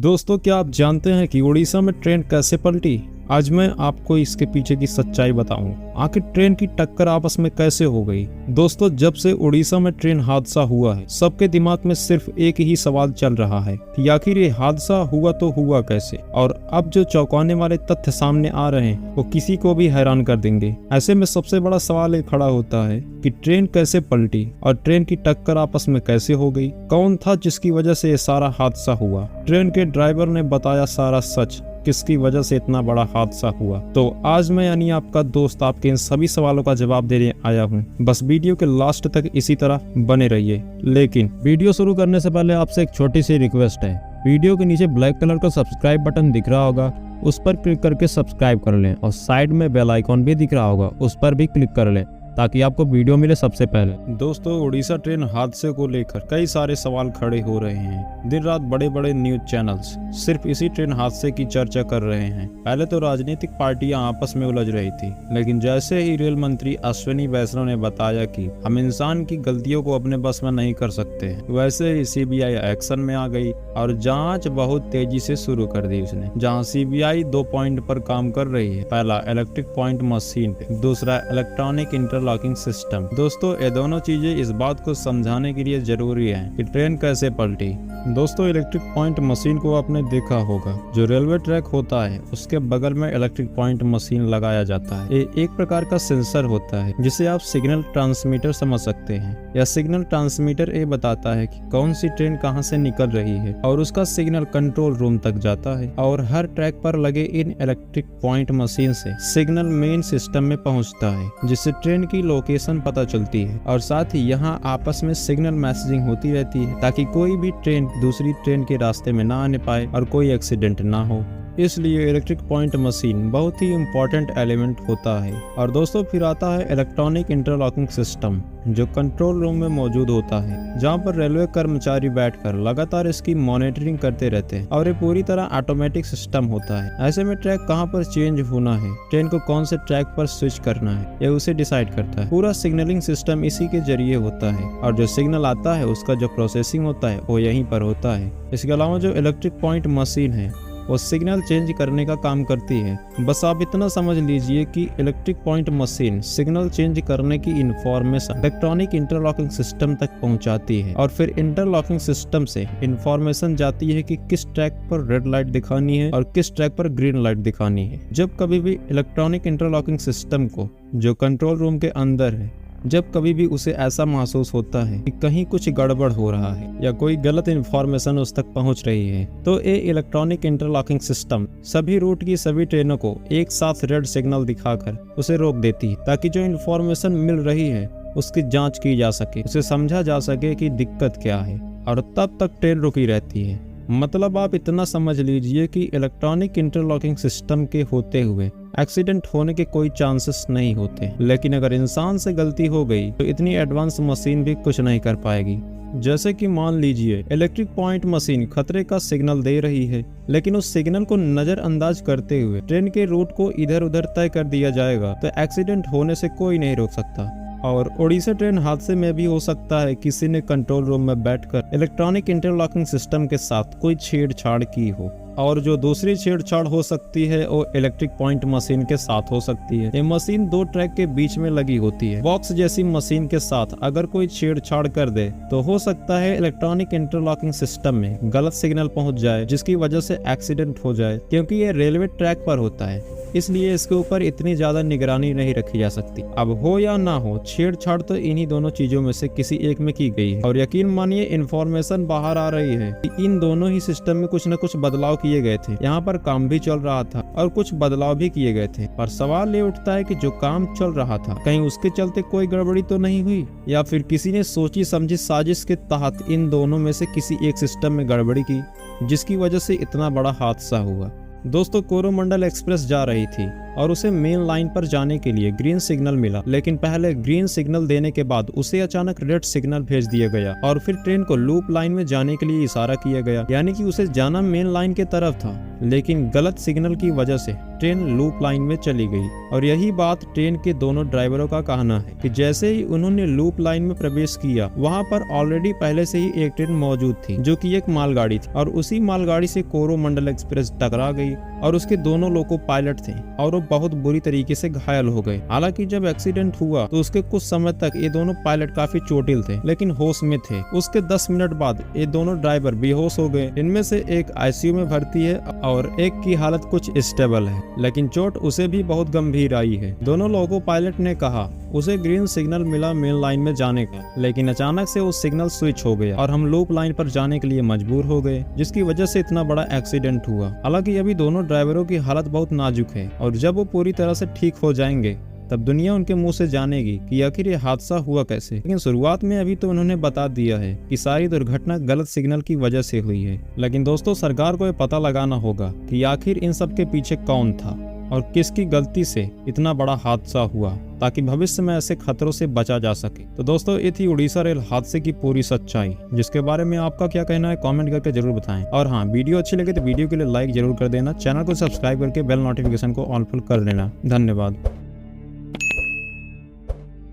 दोस्तों, क्या आप जानते हैं कि उड़ीसा में ट्रेन कैसे पलटी? आज मैं आपको इसके पीछे की सच्चाई बताऊंगा। आखिर ट्रेन की टक्कर आपस में कैसे हो गई? दोस्तों, जब से उड़ीसा में ट्रेन हादसा हुआ है, सबके दिमाग में सिर्फ एक ही सवाल चल रहा है कि आखिर ये हादसा हुआ तो हुआ कैसे। और अब जो चौंकाने वाले तथ्य सामने आ रहे हैं वो किसी को भी हैरान कर देंगे। ऐसे में सबसे बड़ा सवाल ये खड़ा होता है कि ट्रेन कैसे पलटी और ट्रेन की टक्कर आपस में कैसे हो गई? कौन था जिसकी वजह से ये सारा हादसा हुआ? ट्रेन के ड्राइवर ने बताया सारा सच, किसकी वजह से इतना बड़ा हादसा हुआ? तो आज मैं यानी आपका दोस्त आपके इन सभी सवालों का जवाब देने आया हूँ। बस वीडियो के लास्ट तक इसी तरह बने रहिए। लेकिन वीडियो शुरू करने से पहले आपसे एक छोटी सी रिक्वेस्ट है। वीडियो के नीचे ब्लैक कलर का सब्सक्राइब बटन दिख रहा होगा, उस पर क्लिक करके सब्सक्राइब कर लें और साइड में बेल आइकॉन भी दिख रहा होगा, उस पर भी क्लिक कर लें ताकि आपको वीडियो मिले सबसे पहले। दोस्तों, उड़ीसा ट्रेन हादसे को लेकर कई सारे सवाल खड़े हो रहे हैं। दिन रात बड़े बड़े न्यूज चैनल्स सिर्फ इसी ट्रेन हादसे की चर्चा कर रहे हैं। पहले तो राजनीतिक पार्टियां आपस में उलझ रही थी, लेकिन जैसे ही रेल मंत्री अश्विनी वैष्णव ने बताया कि हम इंसान की गलतियों को अपने बस में नहीं कर सकते, वैसे ही सीबीआई एक्शन में आ गई और जांच बहुत तेजी से शुरू कर दी उसने। जहां सीबीआई 2 पॉइंट पर काम कर रही है। पहला इलेक्ट्रिक पॉइंट मशीन, दूसरा इलेक्ट्रॉनिक इंटरलॉकिंग सिस्टम। दोस्तों, ये दोनों चीजें इस बात को समझाने के लिए जरूरी है कि ट्रेन कैसे पलटी। दोस्तों, इलेक्ट्रिक पॉइंट मशीन को आपने देखा होगा। जो रेलवे ट्रैक होता है उसके बगल में इलेक्ट्रिक पॉइंट मशीन लगाया जाता है। ये एक प्रकार का सेंसर होता है जिसे आप सिग्नल ट्रांसमीटर समझ सकते हैं। यह सिग्नल ट्रांसमीटर ये बताता है कि कौन सी ट्रेन कहां से निकल रही है और उसका सिग्नल कंट्रोल रूम तक जाता है और हर ट्रैक पर लगे इन इलेक्ट्रिक पॉइंट मशीन से सिग्नल मेन सिस्टम में पहुंचता है, जिससे ट्रेन की लोकेशन पता चलती है और साथ ही यहाँ आपस में सिग्नल मैसेजिंग होती रहती है ताकि कोई भी ट्रेन दूसरी ट्रेन के रास्ते में ना आने पाए और कोई एक्सीडेंट ना हो। इसलिए इलेक्ट्रिक पॉइंट मशीन बहुत ही इम्पोर्टेंट एलिमेंट होता है। और दोस्तों, फिर आता है इलेक्ट्रॉनिक इंटरलॉकिंग सिस्टम, जो कंट्रोल रूम में मौजूद होता है, जहां पर रेलवे कर्मचारी बैठकर लगातार इसकी मॉनिटरिंग करते रहते हैं और ये पूरी तरह ऑटोमेटिक सिस्टम होता है। ऐसे में ट्रैक कहां पर चेंज होना है, ट्रेन को कौन से ट्रैक पर स्विच करना है, ये उसे डिसाइड करता है। पूरा सिग्नलिंग सिस्टम इसी के जरिए होता है और जो सिग्नल आता है उसका जो प्रोसेसिंग होता है वो यहीं पर होता है। इसके अलावा जो इलेक्ट्रिक पॉइंट मशीन है वो सिग्नल चेंज करने का काम करती है। बस आप इतना समझ लीजिए कि electric point machine signal change करने की इंफॉर्मेशन इलेक्ट्रॉनिक इंटरलॉकिंग सिस्टम तक पहुंचाती है और फिर इंटरलॉकिंग सिस्टम से इंफॉर्मेशन जाती है कि किस ट्रैक पर रेड लाइट दिखानी है और किस ट्रैक पर ग्रीन लाइट दिखानी है। जब कभी भी इलेक्ट्रॉनिक इंटरलॉकिंग सिस्टम को जो कंट्रोल रूम के अंदर है, जब कभी भी उसे ऐसा महसूस होता है कि कहीं कुछ गड़बड़ हो रहा है या कोई गलत इंफॉर्मेशन उस तक पहुंच रही है, तो ये इलेक्ट्रॉनिक इंटरलॉकिंग सिस्टम सभी रूट की सभी ट्रेनों को एक साथ रेड सिग्नल दिखाकर उसे रोक देती है ताकि जो इंफॉर्मेशन मिल रही है उसकी जांच की जा सके, उसे समझा जा सके कि दिक्कत क्या है, और तब तक ट्रेन रुकी रहती है। मतलब आप इतना समझ लीजिए कि इलेक्ट्रॉनिक इंटरलॉकिंग सिस्टम के होते हुए एक्सीडेंट होने के कोई चांसेस नहीं होते। लेकिन अगर इंसान से गलती हो गई तो इतनी एडवांस मशीन भी कुछ नहीं कर पाएगी। जैसे कि मान लीजिए इलेक्ट्रिक पॉइंट मशीन खतरे का सिग्नल दे रही है, लेकिन उस सिग्नल को नजरअंदाज करते हुए ट्रेन के रूट को इधर उधर तय कर दिया जाएगा तो एक्सीडेंट होने से कोई नहीं रोक सकता। और उड़ीसा ट्रेन हादसे में भी हो सकता है किसी ने कंट्रोल रूम में बैठकर इलेक्ट्रॉनिक इंटरलॉकिंग सिस्टम के साथ कोई छेड़छाड़ की हो, और जो दूसरी छेड़छाड़ हो सकती है वो इलेक्ट्रिक पॉइंट मशीन के साथ हो सकती है। ये मशीन 2 ट्रैक के बीच में लगी होती है। बॉक्स जैसी मशीन के साथ अगर कोई छेड़छाड़ कर दे तो हो सकता है इलेक्ट्रॉनिक इंटरलॉकिंग सिस्टम में गलत सिग्नल पहुंच जाए, जिसकी वजह से एक्सीडेंट हो जाए। क्योंकि ये रेलवे ट्रैक पर होता है, इसलिए इसके ऊपर इतनी ज्यादा निगरानी नहीं रखी जा सकती। अब हो या ना हो, छेड़छाड़ तो इन्हीं दोनों चीजों में से किसी एक में की गई है। और यकीन मानिए इन्फॉर्मेशन बाहर आ रही है कि इन दोनों ही सिस्टम में कुछ न कुछ बदलाव किए गए थे। यहाँ पर काम भी चल रहा था और कुछ बदलाव भी किए गए थे। पर सवाल ये उठता है कि जो काम चल रहा था कहीं उसके चलते कोई गड़बड़ी तो नहीं हुई, या फिर किसी ने सोची समझी साजिश के तहत इन दोनों में से किसी एक सिस्टम में गड़बड़ी की, जिसकी वजह से इतना बड़ा हादसा हुआ। दोस्तों, कोरोमंडल एक्सप्रेस जा रही थी और उसे मेन लाइन पर जाने के लिए ग्रीन सिग्नल मिला, लेकिन पहले ग्रीन सिग्नल देने के बाद उसे अचानक रेड सिग्नल भेज दिया गया और फिर ट्रेन को लूप लाइन में जाने के लिए इशारा किया गया, यानी कि उसे जाना मेन लाइन के तरफ था, लेकिन गलत सिग्नल की वजह से ट्रेन लूप लाइन में चली गई। और यही बात ट्रेन के दोनों ड्राइवरों का कहना है कि जैसे ही उन्होंने लूप लाइन में प्रवेश किया, वहां पर ऑलरेडी पहले से ही एक ट्रेन मौजूद थी जो कि एक मालगाड़ी थी, और उसी मालगाड़ी से कोरोमंडल एक्सप्रेस टकरा गई और उसके दोनों लोको पायलट थे और वो बहुत बुरी तरीके से घायल हो गए। हालांकि जब एक्सीडेंट हुआ तो उसके कुछ समय तक ये दोनों पायलट काफी चोटिल थे, लेकिन होश में थे। उसके 10 मिनट बाद ये दोनों ड्राइवर बेहोश हो गए। इनमें से एक आईसीयू में भर्ती है और एक की हालत कुछ स्टेबल है, लेकिन चोट उसे भी बहुत गंभीर आई है। दोनों लोको पायलट ने कहा उसे ग्रीन सिग्नल मिला मेन लाइन में जाने का, लेकिन अचानक से वो सिग्नल स्विच हो गया और हम लूप लाइन पर जाने के लिए मजबूर हो गए, जिसकी वजह से इतना बड़ा एक्सीडेंट हुआ। हालांकि अभी दोनों ड्राइवरों की हालत बहुत नाजुक है और जब वो पूरी तरह से ठीक हो जाएंगे तब दुनिया उनके मुंह से जानेगी कि आखिर ये हादसा हुआ कैसे। लेकिन शुरुआत में अभी तो उन्होंने बता दिया है कि सारी दुर्घटना गलत सिग्नल की वजह से हुई है। लेकिन दोस्तों, सरकार को ये पता लगाना होगा कि आखिर इन सब के पीछे कौन था और किसकी गलती से इतना बड़ा हादसा हुआ, ताकि भविष्य में ऐसे खतरों से बचा जा सके। तो दोस्तों, ये थी उड़ीसा रेल हादसे की पूरी सच्चाई, जिसके बारे में आपका क्या कहना है कमेंट करके जरूर बताएं। और हाँ, वीडियो अच्छी लगे तो वीडियो के लिए लाइक जरूर कर देना, चैनल को सब्सक्राइब करके बेल नोटिफिकेशन को ऑन फुल कर देना। धन्यवाद।